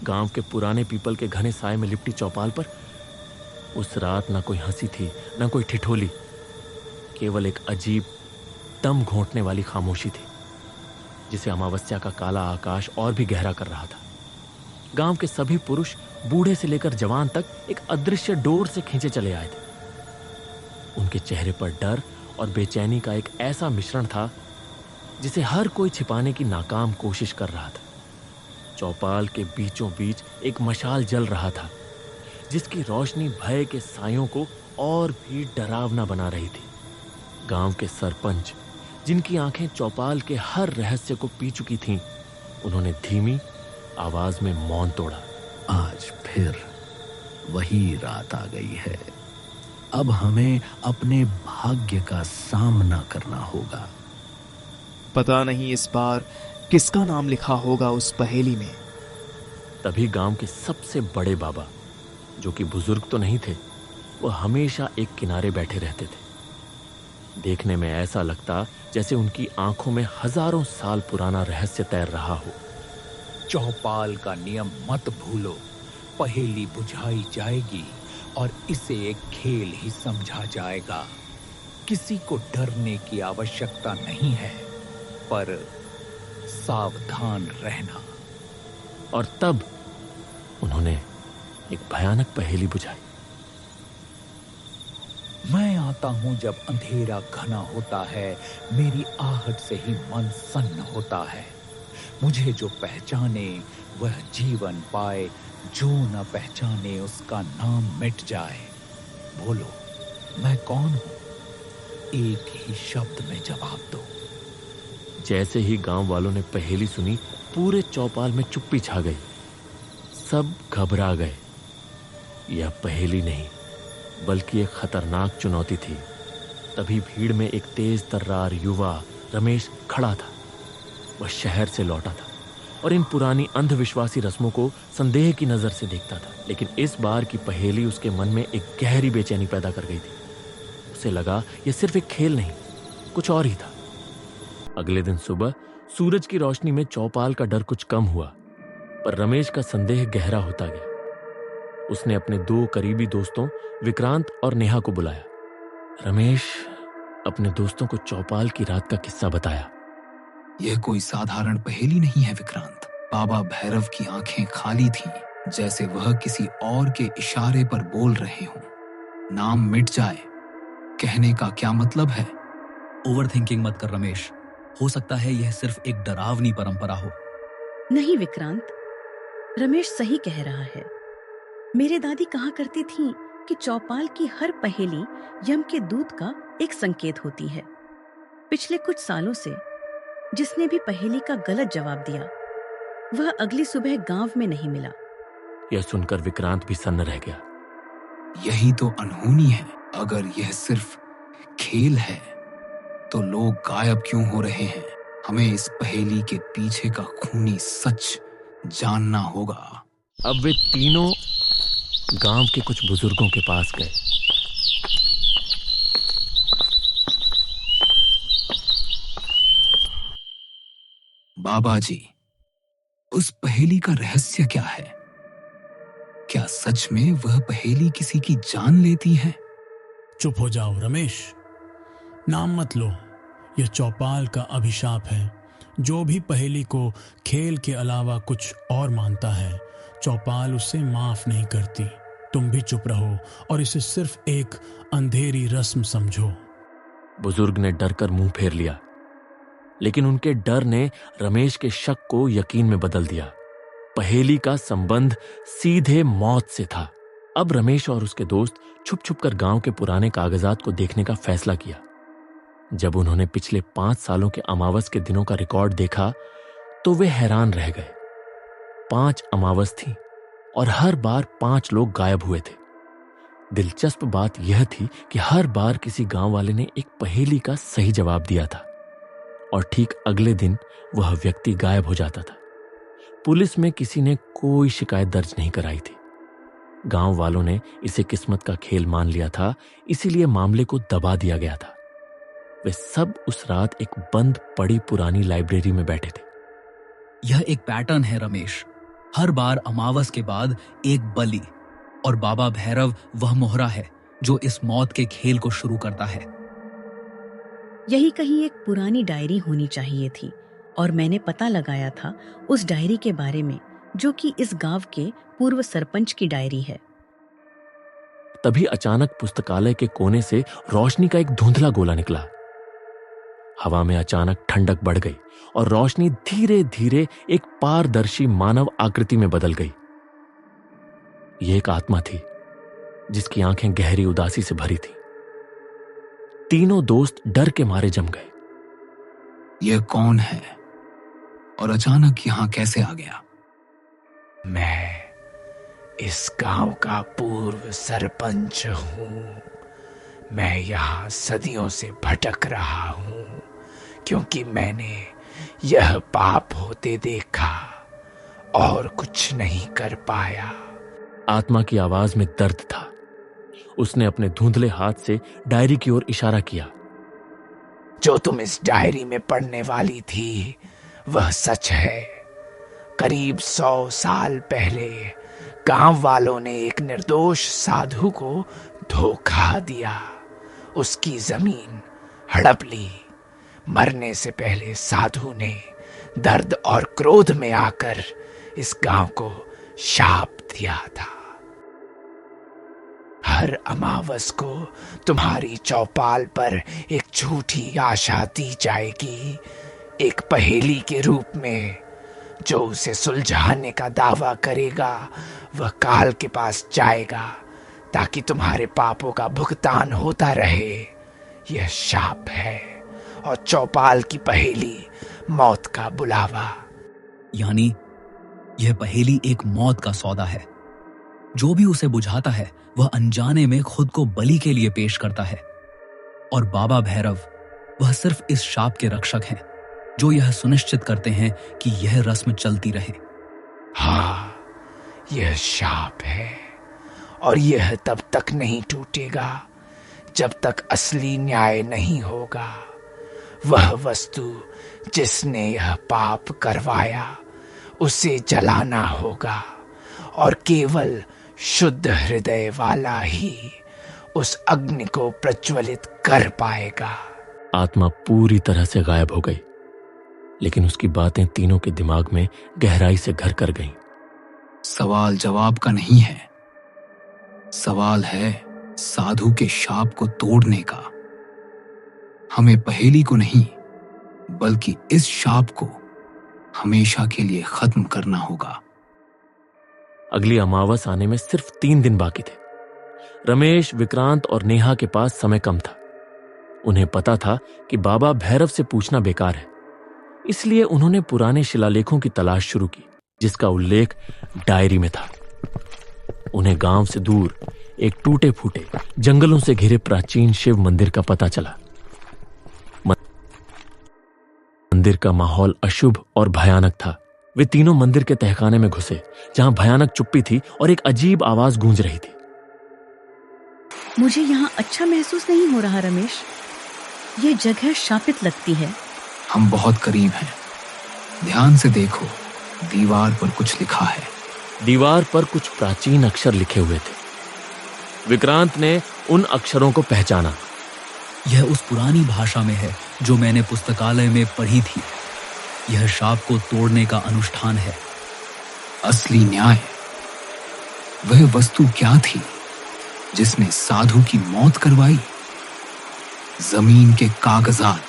गांव के पुराने पीपल के घने साए में लिपटी चौपाल पर उस रात ना कोई हंसी थी, ना कोई ठिठोली, केवल एक अजीब दम घोंटने वाली खामोशी थी जिसे अमावस्या का काला आकाश और भी गहरा कर रहा था। गांव के सभी पुरुष, बूढ़े से लेकर जवान तक, एक अदृश्य डोर से खींचे चले आए थे। उनके चेहरे पर डर और बेचैनी का एक ऐसा मिश्रण था जिसे हर कोई छिपाने की नाकाम कोशिश कर रहा था। चौपाल के बीचों बीच एक मशाल जल रहा था जिसकी रोशनी भय के सायों को और भी डरावना बना रही थी। गांव के सरपंच, जिनकी आंखें चौपाल के हर रहस्य को पी चुकी थीं, उन्होंने धीमी आवाज में मौन तोड़ा। आज फिर वही रात आ गई है। अब हमें अपने भाग्य का सामना करना होगा। पता नहीं इस बार किसका नाम लिखा होगा उस पहेली में। तभी गांव के सबसे बड़े बाबा, जो कि बुजुर्ग तो नहीं थे, वो हमेशा एक किनारे बैठे रहते थे। देखने में ऐसा लगता जैसे उनकी आंखों में हजारों साल पुराना रहस्य तैर रहा हो। चौपाल का नियम मत भूलो। पहेली बुझाई जाएगी और इसे एक खेल ही समझा जाएगा। किसी को डरने की आवश्यकता नहीं है, पर सावधान रहना। और तब उन्होंने एक भयानक पहेली बुझाई। मैं आता हूं जब अंधेरा घना होता है, मेरी आहट से ही मन सन्न होता है। मुझे जो पहचाने वह जीवन पाए, जो न पहचाने उसका नाम मिट जाए। बोलो, मैं कौन हूं? एक ही शब्द में जवाब दो। जैसे ही गांव वालों ने पहेली सुनी, पूरे चौपाल में चुप्पी छा गई। सब घबरा गए। यह पहेली नहीं, बल्कि एक खतरनाक चुनौती थी। तभी भीड़ में एक तेज तर्रार युवा रमेश खड़ा था। वह शहर से लौटा था और इन पुरानी अंधविश्वासी रस्मों को संदेह की नजर से देखता था। लेकिन इस बार की पहेली उसके मन में एक गहरी बेचैनी पैदा कर गई थी। उसे लगा यह सिर्फ एक खेल नहीं, कुछ और ही था। अगले दिन सुबह सूरज की रोशनी में चौपाल का डर कुछ कम हुआ, पर रमेश का संदेह गहरा होता गया। उसने अपने दो करीबी दोस्तों विक्रांत और नेहा को बुलाया। रमेश अपने दोस्तों को चौपाल की रात का किस्सा बताया। यह कोई साधारण पहेली नहीं है विक्रांत। बाबा भैरव की आंखें खाली थीं, जैसे वह किसी और के इशारे पर बोल रहे हों। नाम मिट जाए कहने का क्या मतलब है? ओवर थिंकिंग मत कर रमेश। हो सकता है यह सिर्फ एक डरावनी परंपरा हो। नहीं विक्रांत, रमेश सही कह रहा है। मेरे दादी कहा करती थी कि चौपाल की हर पहेली यम के दूत का एक संकेत होती है। पिछले कुछ सालों से जिसने भी पहेली का गलत जवाब दिया, वह अगली सुबह गांव में नहीं मिला। यह सुनकर विक्रांत भी सन्न रह गया। यही तो अनहोनी है। अगर यह सिर्फ खेल है तो लोग गायब क्यों हो रहे हैं? हमें इस पहेली के पीछे का खूनी सच जानना होगा। अब वे तीनों गांव के कुछ बुजुर्गों के पास गए। बाबा जी, उस पहेली का रहस्य क्या है? क्या सच में वह पहेली किसी की जान लेती है? चुप हो जाओ रमेश, नाम मत लो। यह चौपाल का अभिशाप है। जो भी पहेली को खेल के अलावा कुछ और मानता है, चौपाल उसे माफ नहीं करती। तुम भी चुप रहो और इसे सिर्फ एक अंधेरी रस्म समझो। बुजुर्ग ने डरकर मुंह फेर लिया, लेकिन उनके डर ने रमेश के शक को यकीन में बदल दिया। पहेली का संबंध सीधे मौत से था। अब रमेश और उसके दोस्त छुप छुप कर गांव के पुराने कागजात को देखने का फैसला किया। जब उन्होंने पिछले 5 सालों के अमावस के दिनों का रिकॉर्ड देखा तो वे हैरान रह गए। 5 अमावस थी और हर बार 5 लोग गायब हुए थे। दिलचस्प बात यह थी कि हर बार किसी गांव वाले ने एक पहेली का सही जवाब दिया था और ठीक अगले दिन वह व्यक्ति गायब हो जाता था। पुलिस में किसी ने कोई शिकायत दर्ज नहीं कराई थी। गांव वालों ने इसे किस्मत का खेल मान लिया था, इसीलिए मामले को दबा दिया गया था। वे सब उस रात एक बंद पड़ी पुरानी लाइब्रेरी में बैठे थे। यह एक पैटर्न है रमेश। हर बार अमावस के बाद एक बलि, और बाबा भैरव वह मोहरा है जो इस मौत के खेल को शुरू करता है। यही कहीं एक पुरानी डायरी होनी चाहिए थी और मैंने पता लगाया था उस डायरी के बारे में, जो कि इस गांव के पूर्व सरपंच की डायरी है। तभी अचानक पुस्तकालय के कोने से रोशनी का एक धुंधला गोला निकला। हवा में अचानक ठंडक बढ़ गई और रोशनी धीरे धीरे एक पारदर्शी मानव आकृति में बदल गई। यह एक आत्मा थी जिसकी आंखें गहरी उदासी से भरी थी। तीनों दोस्त डर के मारे जम गए। यह कौन है और अचानक यहां कैसे आ गया? मैं इस गांव का पूर्व सरपंच हूं। मैं यहां सदियों से भटक रहा हूं क्योंकि मैंने यह पाप होते देखा और कुछ नहीं कर पाया। आत्मा की आवाज में दर्द था। उसने अपने धुंधले हाथ से डायरी की ओर इशारा किया। जो तुम इस डायरी में पढ़ने वाली थी वह सच है। करीब 100 साल पहले गांव वालों ने एक निर्दोष साधु को धोखा दिया। उसकी जमीन हड़प ली। मरने से पहले साधु ने दर्द और क्रोध में आकर इस गांव को शाप दिया था। हर अमावस को तुम्हारी चौपाल पर एक झूठी आशा दी जाएगी, एक पहेली के रूप में। जो उसे सुलझाने का दावा करेगा वह काल के पास जाएगा ताकि तुम्हारे पापों का भुगतान होता रहे। यह शाप है और चौपाल की पहेली मौत का बुलावा। यानी यह पहेली एक मौत का सौदा है। जो भी उसे बुझाता है वह अनजाने में खुद को बलि के लिए पेश करता है, और बाबा भैरव वह सिर्फ इस शाप के रक्षक हैं जो यह सुनिश्चित करते हैं कि यह रस्म चलती रहे। हाँ, यह शाप है और यह तब तक नहीं टूटेगा जब तक असली न्याय नहीं होगा। वह वस्तु जिसने यह पाप करवाया उसे जलाना होगा और केवल शुद्ध हृदय वाला ही उस अग्नि को प्रज्वलित कर पाएगा। आत्मा पूरी तरह से गायब हो गई, लेकिन उसकी बातें तीनों के दिमाग में गहराई से घर कर गईं। सवाल जवाब का नहीं है। सवाल है साधु के शाप को तोड़ने का। हमें पहेली को नहीं बल्कि इस शाप को हमेशा के लिए खत्म करना होगा। अगली अमावस आने में सिर्फ 3 दिन बाकी थे। रमेश, विक्रांत और नेहा के पास समय कम था। उन्हें पता था कि बाबा भैरव से पूछना बेकार है, इसलिए उन्होंने पुराने शिलालेखों की तलाश शुरू की जिसका उल्लेख डायरी में था। उन्हें गांव से दूर एक टूटे फूटे जंगलों से घिरे प्राचीन शिव मंदिर का पता चला। मंदिर का माहौल अशुभ और भयानक था। वे तीनों मंदिर के तहखाने में घुसे जहां भयानक चुप्पी थी और एक अजीब आवाज गूंज रही थी। मुझे यहाँ अच्छा महसूस नहीं हो रहा रमेश। ये जगह शापित लगती है। हम बहुत करीब हैं। ध्यान से देखो, दीवार पर कुछ लिखा है। दीवार पर कुछ प्राचीन अक्षर लिखे हुए थे। विक्रांत ने उन अक्षरों को पहचाना। यह उस पुरानी भाषा में है जो मैंने पुस्तकालय में पढ़ी थी। यह शाप को तोड़ने का अनुष्ठान है। असली न्याय। वह वस्तु क्या थी जिसने साधु की मौत करवाई? जमीन के कागजात।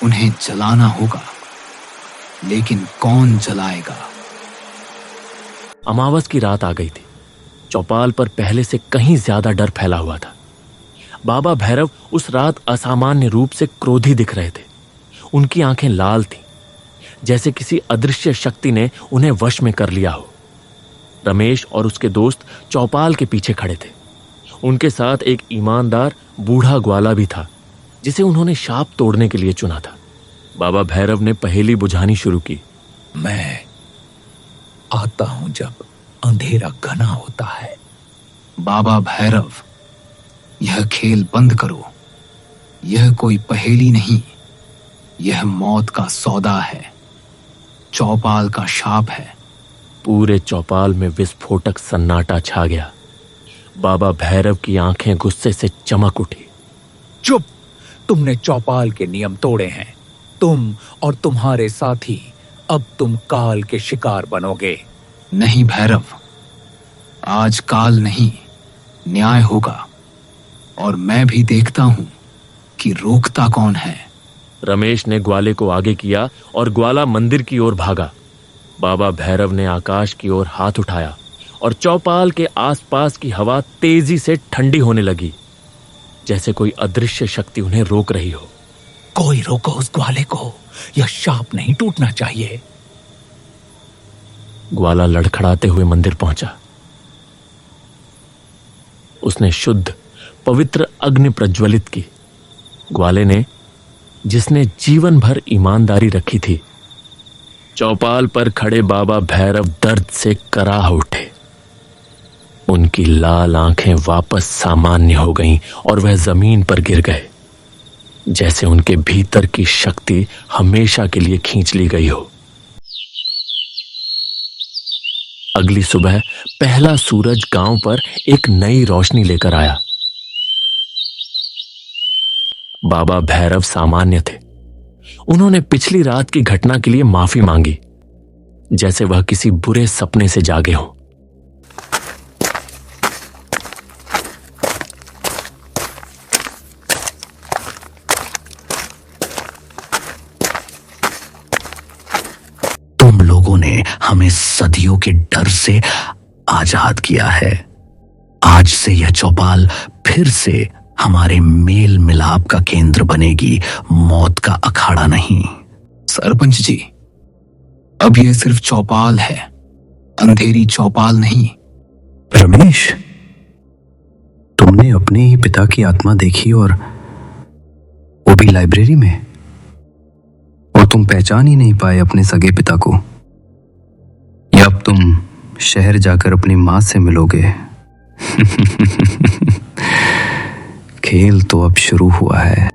उन्हें जलाना होगा, लेकिन कौन जलाएगा? अमावस की रात आ गई थी। चौपाल पर पहले से कहीं ज्यादा डर फैला हुआ था। बाबा भैरव उस रात असामान्य रूप से क्रोधी दिख रहे थे। उनकी आंखें लाल थीं, जैसे किसी अदृश्य शक्ति ने उन्हें वश में कर लिया हो। रमेश और उसके दोस्त चौपाल के पीछे खड़े थे। उनके साथ एक ईमानदार बूढ़ा ग्वाला भी था जिसे उन्होंने शाप तोड़ने के लिए चुना था। बाबा भैरव ने पहेली बुझानी शुरू की। मैं आता हूं जब अंधेरा घना होता है। बाबा भैरव, यह खेल बंद करो। यह कोई पहेली नहीं, यह मौत का सौदा है। चौपाल का शाप है पूरे चौपाल में विस्फोटक सन्नाटा छा गया। बाबा भैरव की आंखें गुस्से से चमक उठी। चुप! तुमने चौपाल के नियम तोड़े हैं। तुम और तुम्हारे साथी, अब तुम काल के शिकार बनोगे। नहीं भैरव, आज काल नहीं, न्याय होगा, और मैं भी देखता हूं कि रोकता कौन है। रमेश ने ग्वाले को आगे किया और ग्वाला मंदिर की ओर भागा। बाबा भैरव ने आकाश की ओर हाथ उठाया और चौपाल के आसपास की हवा तेजी से ठंडी होने लगी, जैसे कोई अदृश्य शक्ति उन्हें रोक रही हो। कोई रोको उस ग्वाले को, यह शाप नहीं टूटना चाहिए। ग्वाला लड़खड़ाते हुए मंदिर पहुंचा। उसने शुद्ध पवित्र अग्नि प्रज्वलित की। ग्वाले ने, जिसने जीवन भर ईमानदारी रखी थी, चौपाल पर खड़े बाबा भैरव दर्द से कराह उठे। उनकी लाल आंखें वापस सामान्य हो गईं और वह जमीन पर गिर गए, जैसे उनके भीतर की शक्ति हमेशा के लिए खींच ली गई हो। अगली सुबह पहला सूरज गांव पर एक नई रोशनी लेकर आया। बाबा भैरव सामान्य थे। उन्होंने पिछली रात की घटना के लिए माफी मांगी, जैसे वह किसी बुरे सपने से जागे हों। तुम लोगों ने हमें सदियों के डर से आजाद किया है। आज से यह चौपाल फिर से हमारे मेल मिलाप का केंद्र बनेगी, मौत का अखाड़ा नहीं। सरपंच जी, अब यह सिर्फ चौपाल है, अंधेरी चौपाल नहीं। रमेश, तुमने अपने ही पिता की आत्मा देखी, और वो भी लाइब्रेरी में, और तुम पहचान ही नहीं पाए अपने सगे पिता को। या अब तुम शहर जाकर अपनी मां से मिलोगे। खेल तो अब शुरू हुआ है।